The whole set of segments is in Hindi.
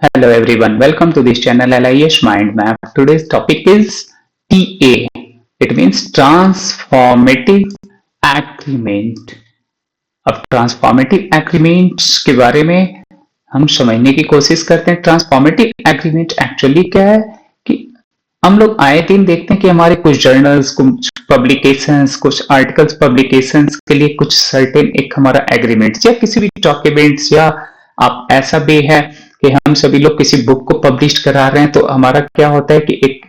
Hello everyone, welcome to this channel LIS Mind Map. Today's topic is TA. It means Transformative Agreement. अब ट्रांसफॉर्मेटिव एग्रीमेंट्स के बारे में हम समझने की कोशिश करते हैं। ट्रांसफॉर्मेटिव एग्रीमेंट एक्चुअली क्या है कि हम लोग आए दिन देखते हैं कि हमारे कुछ जर्नल्स, कुछ पब्लिकेशंस, कुछ आर्टिकल्स पब्लिकेशंस के लिए कुछ सर्टेन एक हमारा एग्रीमेंट या किसी भी डॉक्यूमेंट्स या आप ऐसा भी है कि हम सभी लोग किसी बुक को पब्लिश करा रहे हैं तो हमारा क्या होता है कि एक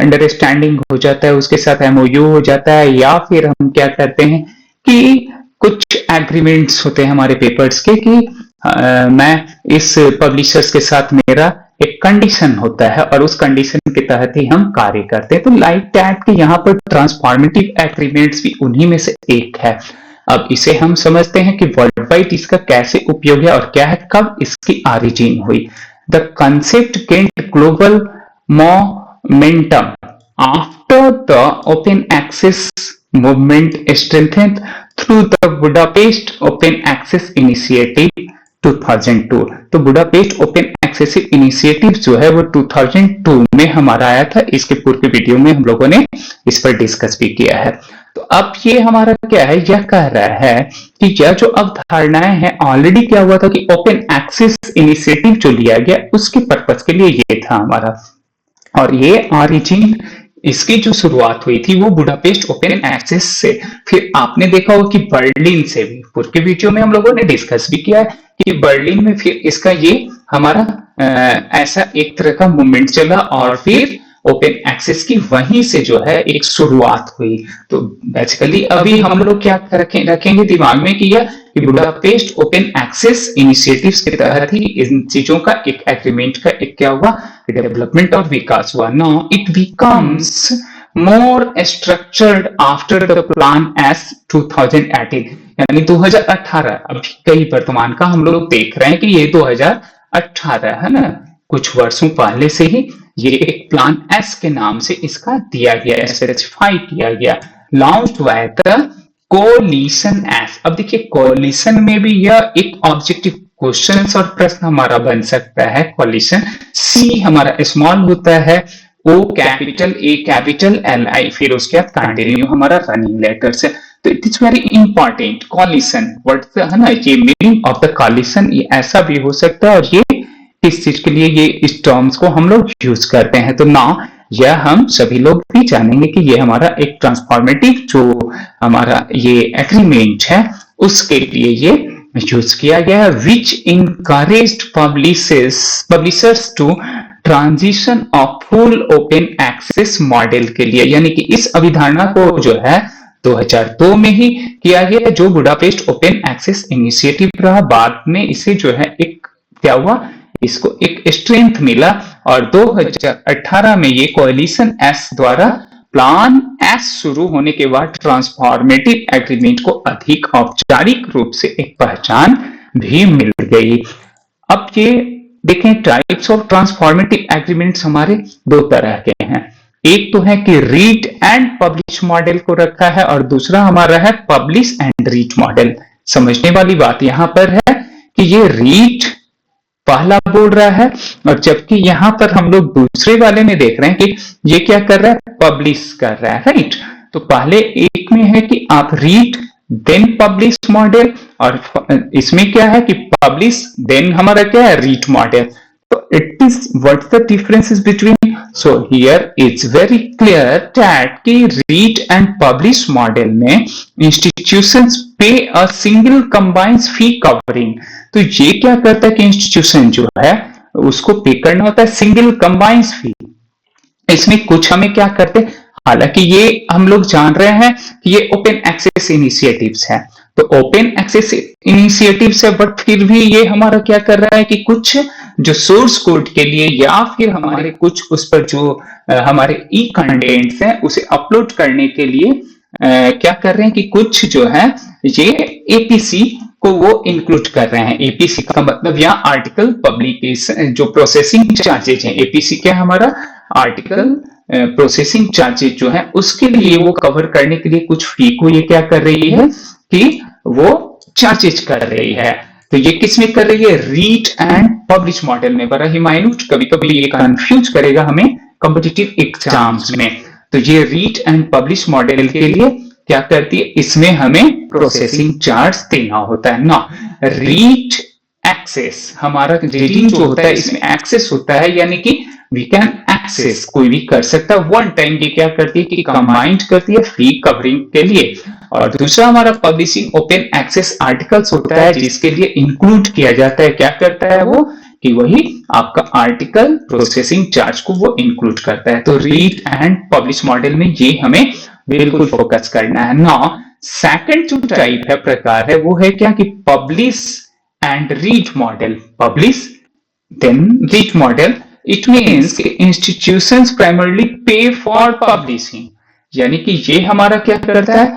अंडरस्टैंडिंग हो जाता है, उसके साथ एमओयू हो जाता है, या फिर हम क्या करते हैं कि कुछ एग्रीमेंट्स होते हैं हमारे पेपर्स के कि मैं इस पब्लिशर्स के साथ मेरा एक कंडीशन होता है और उस कंडीशन के तहत ही हम कार्य करते हैं। तो लाइक दैट के यहाँ पर ट्रांसफॉर्मेटिव एग्रीमेंट्स भी उन्हीं में से एक है। अब इसे हम समझते हैं कि वर्ल्ड वाइड इसका कैसे उपयोग है और क्या है, कब इसकी ऑरिजिन हुई। The concept gained global momentum after the open access movement strengthened through the Budapest open access initiative 2002। तो बुडापेस्ट ओपन एक्सेस इनिशिएटिव जो है वो 2002 में हमारा आया था। इसके पूर्व वीडियो में हम लोगों ने इस पर डिस्कस भी किया है। तो अब ये हमारा क्या है, यह कह रहा है कि यह जो अवधारणाएं हैं, ऑलरेडी क्या हुआ था कि ओपन एक्सेस इनिशिएटिव जो लिया गया उसके पर्पस के लिए ये था हमारा, और ये ऑरिजिन इसकी जो शुरुआत हुई थी वो बुडापेस्ट ओपन एक्सेस से। फिर आपने देखा होगा कि बर्लिन से भी पूर्व के वीडियो में हम लोगों ने डिस्कस भी किया है कि बर्लिन में फिर इसका ये हमारा ऐसा एक तरह का मूवमेंट चला और फिर ओपन एक्सेस की वहीं से जो है एक शुरुआत हुई। तो बेसिकली अभी हम लोग क्या रखेंगे दिमाग में कि यह बुडापेस्ट ओपन एक्सेस इनिशिएटिव्स के तहत ही इन चीजों का एक एग्रीमेंट का एक क्या हुआ, डेवलपमेंट और विकास हुआ। Now it becomes more structured after the plan S 2018, यानी 2018। अभी कई वर्तमान का हम लोग देख रहे हैं कि ये 2018 है ना, कुछ वर्षों पहले से ही ये एक प्लान एस के नाम से इसका दिया गया, स्पेसिफाई किया गया, launched by the coalition S. अब देखिए कोलिशन में भी यह एक ऑब्जेक्टिव क्वेश्चन और प्रश्न हमारा बन सकता है। कोलिशन सी हमारा स्मॉल होता है, O capital, A capital, L I, फिर उसके बाद कंटिन्यू हमारा रनिंग लेटर से। तो it is very important coalition word है ना, ये मीनिंग ऑफ द कोलिशन ऐसा भी हो सकता है और ये इस चीज के लिए ये इस टर्म्स को हम लोग यूज करते हैं। तो ना यह हम सभी लोग भी जानेंगे कि ये हमारा एक ट्रांसफॉर्मेटिव जो हमारा ये एग्रीमेंट है उसके लिए ये यूज किया गया है, which encouraged publishers to transition off full open access model के लिए। यानी कि इस अवधारणा को जो है 2002 में ही किया गया, जो बुडापेस्ट ओपन एक्सेस इनिशिएटिव रहा। बाद में इसे जो है एक क्या हुआ, इसको एक स्ट्रेंथ मिला और 2018 में ये कोलिशन एस द्वारा प्लान एस शुरू होने के बाद ट्रांसफॉर्मेटिव एग्रीमेंट को अधिक औपचारिक रूप से एक पहचान भी मिल गई। अब ये देखें, टाइप्स ऑफ ट्रांसफॉर्मेटिव एग्रीमेंट्स हमारे दो तरह के हैं। एक तो है कि रीड एंड पब्लिश मॉडल को रखा है और दूसरा हमारा है पब्लिश एंड रीड मॉडल। समझने वाली बात यहां पर है कि ये रीड पहला बोल रहा है और जबकि यहां पर हम लोग दूसरे वाले में देख रहे हैं कि ये क्या कर रहा है, पब्लिश कर रहा है, राइट। तो पहले एक में है कि आप रीड देन पब्लिश मॉडल और इसमें क्या है कि पब्लिश देन हमारा क्या है, रीड मॉडल। तो it is what's the differences between, so here it's very clear that कि रीड एंड पब्लिश मॉडल में इंस्टीट्यूशंस पे a single combined fee covering. तो ये क्या करता है कि इंस्टीट्यूशन जो है उसको पे करना होता है सिंगल कंबाइंड फी। इसमें कुछ हमें क्या करते हैं, हालांकि ये हम लोग जान रहे हैं कि ये ओपन एक्सेस इनिशिएटिव्स है, तो ओपन एक्सेस इनिशिएटिव्स है, बट फिर भी ये हमारा क्या कर रहा है कि कुछ जो सोर्स कोड के लिए या फिर हमारे कुछ उस पर जो हमारे ई कंटेंट्स हैं उसे अपलोड करने के लिए क्या कर रहे हैं कि कुछ जो है ये एपीसी को वो इंक्लूड कर रहे हैं। एपीसी का मतलब यहाँ आर्टिकल पब्लिकेशन जो प्रोसेसिंग चार्जेज हैं, एपीसी क्या हमारा आर्टिकल प्रोसेसिंग चार्जेज जो है उसके लिए वो कवर करने के लिए कुछ फी को ये क्या कर रही है कि वो चार्जेज कर रही है। तो ये किस में कर रही है, रीड एंड पब्लिश मॉडल में। बड़ा ही माइन्यूट, कभी कभी ये कंफ्यूज करेगा हमें कॉम्पिटिटिव एग्जाम्स में। तो ये रीड एंड पब्लिश मॉडल के लिए क्या करती है, इसमें हमें प्रोसेसिंग चार्ज देना होता है ना। रीड एक्सेस, हमारा रीडिंग जो होता है इसमें एक्सेस होता है, यानी कि वी कैन एक्सेस, कोई भी कर सकता है वन टाइम। ये क्या करती है कि कंबाइंड करती है फ्री कवरिंग के लिए। और दूसरा हमारा पब्लिशिंग ओपन एक्सेस आर्टिकल्स होता है, जिसके लिए इंक्लूड किया जाता है, क्या करता है वो, कि वही आपका आर्टिकल प्रोसेसिंग चार्ज को वो इंक्लूड करता है। तो रीड एंड पब्लिश मॉडल में ये हमें बिल्कुल फोकस करना है ना। सेकंड जो टाइप है, प्रकार है, वो है क्या कि publish and read model. Publish then read model, it means institutions primarily pay for publishing, यानी कि ये हमारा क्या करता है,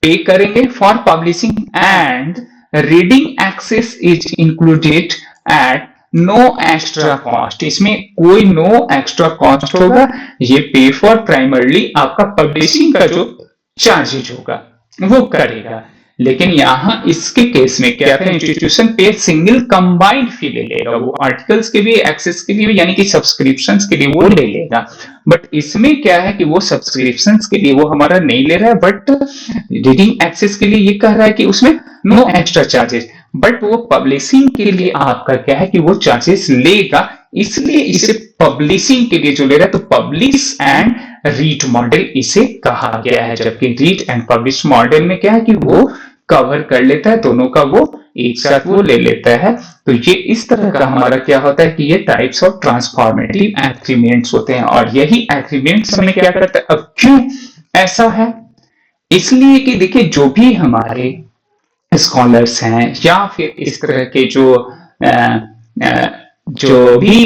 पे करेंगे for publishing and reading access is included at no extra cost. इसमें कोई नो एक्स्ट्रा कॉस्ट होगा, ये पे फॉर प्राइमरली आपका पब्लिशिंग का जो चार्जेज होगा वो करेगा। लेकिन यहां इसके केस में क्या है, इंस्टीट्यूशन पे सिंगल कंबाइंड फी ले लेगा, वो आर्टिकल्स के लिए, एक्सेस के लिए, यानी कि सब्सक्रिप्शंस के लिए वो ले लेगा। बट इसमें क्या है कि वो सब्सक्रिप्शंस के लिए वो हमारा नहीं ले रहा है, बट रीडिंग एक्सेस के लिए ये कह रहा है कि उसमें नो एक्स्ट्रा चार्जेस। बट वो पब्लिशिंग के लिए आपका क्या है कि वो चार्जेस लेगा, इसलिए इसे पब्लिशिंग के लिए जो ले रहा है, तो पब्लिश एंड रीड मॉडल इसे कहा गया है। जबकि रीड एंड पब्लिश मॉडल में क्या है कि वो कवर कर लेता है, दोनों का वो एक साथ वो ले लेता है। तो ये इस तरह का हमारा क्या होता है कि ये टाइप्स ऑफ ट्रांसफॉर्मेटिव एग्रीमेंट्स होते हैं। और यही एग्रीमेंट्स हमें क्या करता है, अब क्यों ऐसा है, इसलिए कि देखिए जो भी हमारे स्कॉलर्स हैं या फिर इस तरह के जो भी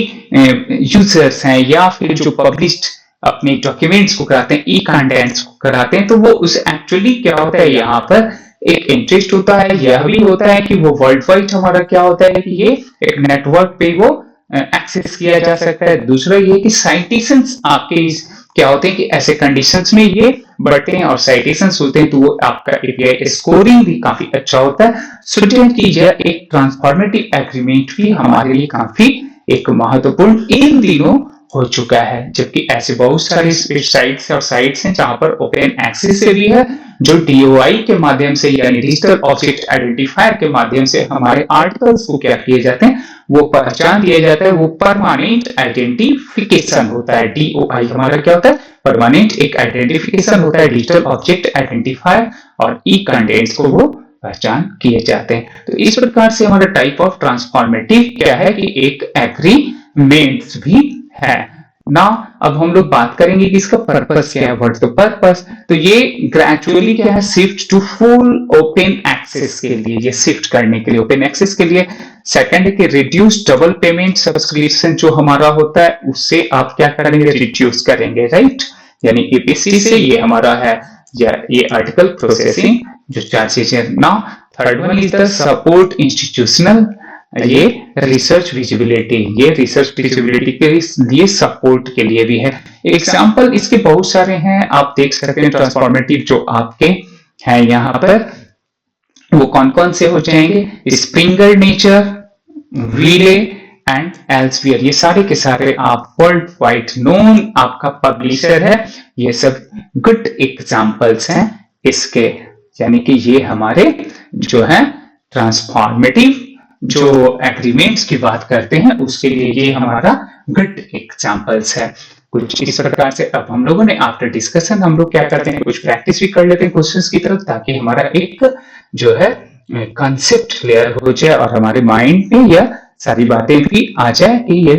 यूजर्स हैं या फिर जो पब्लिश्ड अपने डॉक्यूमेंट्स को कराते हैं, ई कंटेंट्स को कराते हैं, तो वो उस एक्चुअली क्या होता है, यहाँ पर एक इंटरेस्ट होता है, यह भी होता है कि वो वर्ल्ड वाइड हमारा क्या होता है कि ये एक नेटवर्क पे वो एक्सेस किया जा सकता है। दूसरा ये कि साइटेशंस आपके क्या होते हैं कि ऐसे कंडीशंस में ये बढ़ते हैं और साइटेशंस होते हैं, तो वो आपका एपीआई स्कोरिंग भी काफी अच्छा होता है। स्टूडेंट की यह एक ट्रांसफॉर्मेटिव एग्रीमेंट भी हमारे लिए काफी एक महत्वपूर्ण इन दिनों हो चुका है। जबकि ऐसे बहुत सारे साइट्स और साइट्स हैं जहां पर ओपन एक्सेस से भी है, जो डीओआई के माध्यम से यानी डिजिटल ऑब्जेक्ट आइडेंटिफायर के माध्यम से हमारे आर्टिकल्स को क्या किए जाते हैं, वो पहचान दिया जाता है, वो परमानेंट आइडेंटिफिकेशन होता है। डीओआई हमारा क्या होता है, परमानेंट एक आइडेंटिफिकेशन होता है, डिजिटल ऑब्जेक्ट आइडेंटिफायर, और ई कंटेंट्स को वो पहचान किए जाते हैं। तो इस प्रकार से हमारा टाइप ऑफ ट्रांसफॉर्मेटिव क्या है कि एक एग्रीमेंट्स भी है ना। अब हम लोग बात करेंगे कि इसका पर्पस क्या है, व्हाट द पर्पस। तो ये ग्रेजुअली क्या है, shift to full open access के लिए, ये शिफ्ट करने के लिए ओपन एक्सेस के लिए। सेकंड है कि रिड्यूस डबल पेमेंट सब्सक्रिप्शन जो हमारा होता है उससे आप क्या करेंगे, रिड्यूस करेंगे, राइट। यानी एपीसी से ये हमारा है ये आर्टिकल प्रोसेसिंग जो चार्जेस है ना। Third one is the support institutional, ये रिसर्च विजिबिलिटी, ये रिसर्च विजिबिलिटी के लिए सपोर्ट के लिए भी है। एग्जाम्पल इसके बहुत सारे हैं, आप देख सकते हैं ट्रांसफॉर्मेटिव जो आपके हैं यहाँ पर, वो कौन कौन से हो जाएंगे, स्प्रिंगर नेचर, रीले एंड एल्सवियर, ये सारे के सारे आप वर्ल्ड वाइड नोन आपका पब्लिशर है, ये सब गुड एग्जाम्पल्स हैं इसके। यानी कि ये हमारे जो है ट्रांसफॉर्मेटिव जो एग्रीमेंट्स की बात करते हैं उसके लिए ये हमारा गुड एग्जांपल्स है। कुछ इस प्रकार से अब हम लोगों ने आफ्टर डिस्कशन हम लोग क्या करते हैं, कुछ प्रैक्टिस भी कर लेते हैं क्वेश्चंस की तरफ, ताकि हमारा एक जो है कंसेप्ट क्लियर हो जाए और हमारे माइंड में यह सारी बातें भी आ जाए कि ये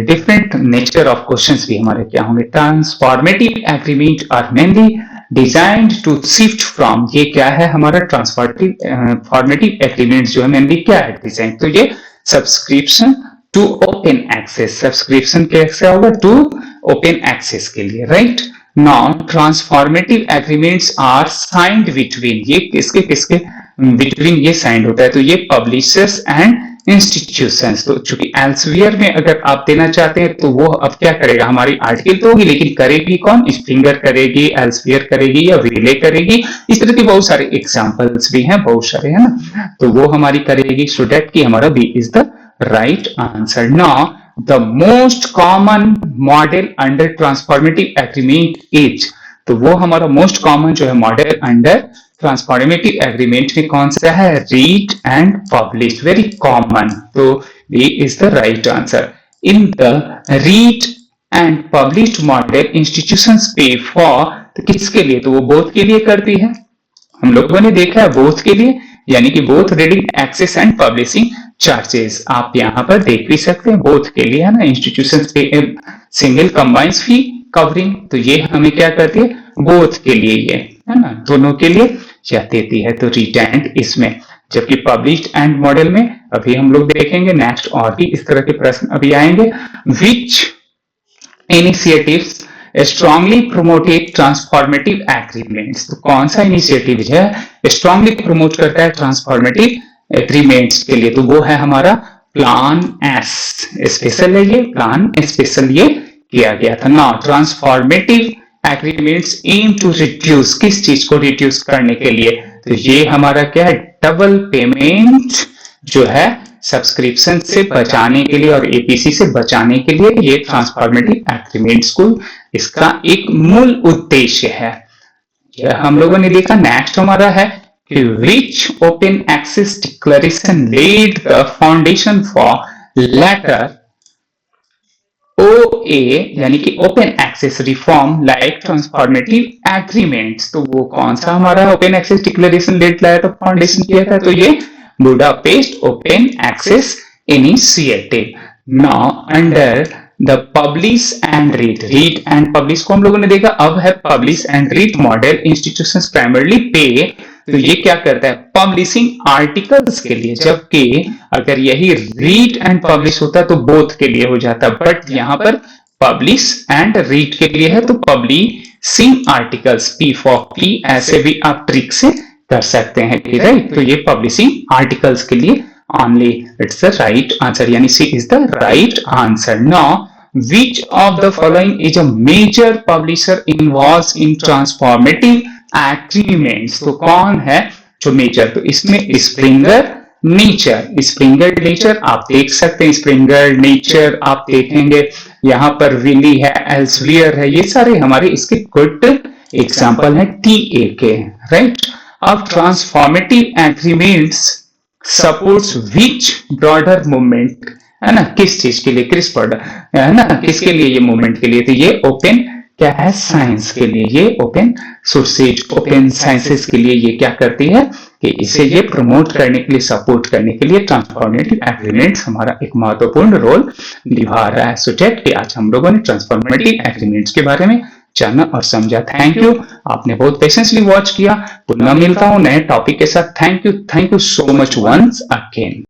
डिफरेंट नेचर ऑफ क्वेश्चंस भी हमारे क्या होंगे। Transformative agreement are mainly designed to shift from, ये क्या है हमारा ट्रांसफॉर्मेटिव एग्रीमेंट जो है मेनली क्या है डिजाइन, तो ये subscription to open access, subscription कैसे होगा, टू ओपन एक्सेस के लिए, right. Now transformative agreements are signed between, ये किसके किसके बिटवीन ये साइंड होता है, तो ये पब्लिशर्स एंड इंस्टीट्यूशंस। तो चूंकि एल्सवियर में अगर आप देना चाहते हैं तो वो अब क्या करेगा, हमारी आर्टिकल तो होगी लेकिन करेगी कौन, स्प्रिंगर करेगी, एल्सवियर करेगी या विले करेगी। इस तरह के बहुत सारे एग्जांपल्स भी हैं, बहुत सारे, है ना। तो वो हमारी करेगी, सो दैट की हमारा B is the right answer. Now the most common model under transformative agreement is, तो वो हमारा मोस्ट कॉमन जो है मॉडल अंडर ट्रांसफॉर्मेटिव एग्रीमेंट में कौन सा है, read and publish, very common. तो B is the right answer. In the read and published model institutions pay for, तो किसके लिए, तो वो बोथ के लिए करती है। हम लोगों ने देखा है बोथ के लिए, यानी कि both reading access and publishing charges, आप यहाँ पर देख भी सकते हैं बोथ के लिए, है ना। इंस्टीट्यूशंस पे सिंगल कंबाइंड फी कवरिंग, तो ये हमें क्या करती है, बोथ के लिए ये, है ना, दोनों के लिए यह देती है। तो रीड एंड इसमें, जबकि पब्लिश्ड एंड मॉडल में अभी हम लोग देखेंगे नेक्स्ट और भी इस तरह के प्रश्न अभी आएंगे। Which initiatives strongly promoted transformative agreements, तो कौन सा इनिशिएटिव है स्ट्रांगली प्रमोट करता है ट्रांसफॉर्मेटिव एग्रीमेंट्स के लिए, तो वो है हमारा प्लान एस स्पेशल है, ये प्लान स्पेशल ये किया गया था ना। Transformative agreements aim to reduce, किस चीज को रिड्यूस करने के लिए, तो ये हमारा क्या है, डबल पेमेंट जो है सब्सक्रिप्शन से बचाने के लिए और एपीसी से बचाने के लिए ये ट्रांसफॉर्मेटिव एग्रीमेंट्स को, इसका एक मूल उद्देश्य है। यह हम लोगों ने देखा। नेक्स्ट हमारा है कि which open access declaration laid the foundation for later OA, यानी कि open access reform like transformative agreements, तो वो कौन सा हमारा ओपन एक्सेस डिक्लेरेशन लेड लाया था, फाउंडेशन किया था, तो ये Budapest open access initiative. Now under the publish and read, read and publish को हम लोगों ने देखा, अब है publish and read model institutions primarily pay, तो ये क्या करता है, पब्लिशिंग आर्टिकल्स के लिए, जबकि अगर यही रीड एंड पब्लिश होता तो बोथ के लिए हो जाता, बट यहां पर पब्लिश एंड रीड के लिए है, तो publishing articles, P for P, ऐसे भी आप ट्रिक से कर सकते हैं, राइट। तो ये पब्लिशिंग आर्टिकल्स के लिए only, it's the right answer, यानी C is the right answer. Now, which of the following is a major publisher involved in transformative agreements? तो कौन है जो मेजर, तो इसमें स्प्रिंगर नेचर, स्प्रिंगर नेचर आप देख सकते हैं, स्प्रिंगर नेचर आप देखेंगे, यहाँ पर विली है, एल्सवियर है, ये सारे हमारे इसके गुड एग्जाम्पल है टीए के, राइट। अब ट्रांसफॉर्मेटिव एग्रीमेंट्स सपोर्ट्स विच ब्रॉडर मूवमेंट, है ना, किस चीज के लिए, किस ब्रॉडर, है ना, किसके लिए ये मूवमेंट के लिए, तो ये ओपन क्या है, साइंस के लिए, ये ओपन सोर्सेज, ओपन साइंसेस के लिए ये क्या करती है कि इसे ये प्रमोट करने के लिए, सपोर्ट करने के लिए ट्रांसफॉर्मेटिव एग्रीमेंट्स हमारा एक महत्वपूर्ण रोल निभा रहा है। सो दैट कि आज हम लोगों ने ट्रांसफॉर्मेटिव एग्रीमेंट्स के बारे में जाना और समझा। थैंक यू, आपने बहुत पेशेंसली वॉच किया। पुनः मिलता हूं नए टॉपिक के साथ। Thank you so much once again.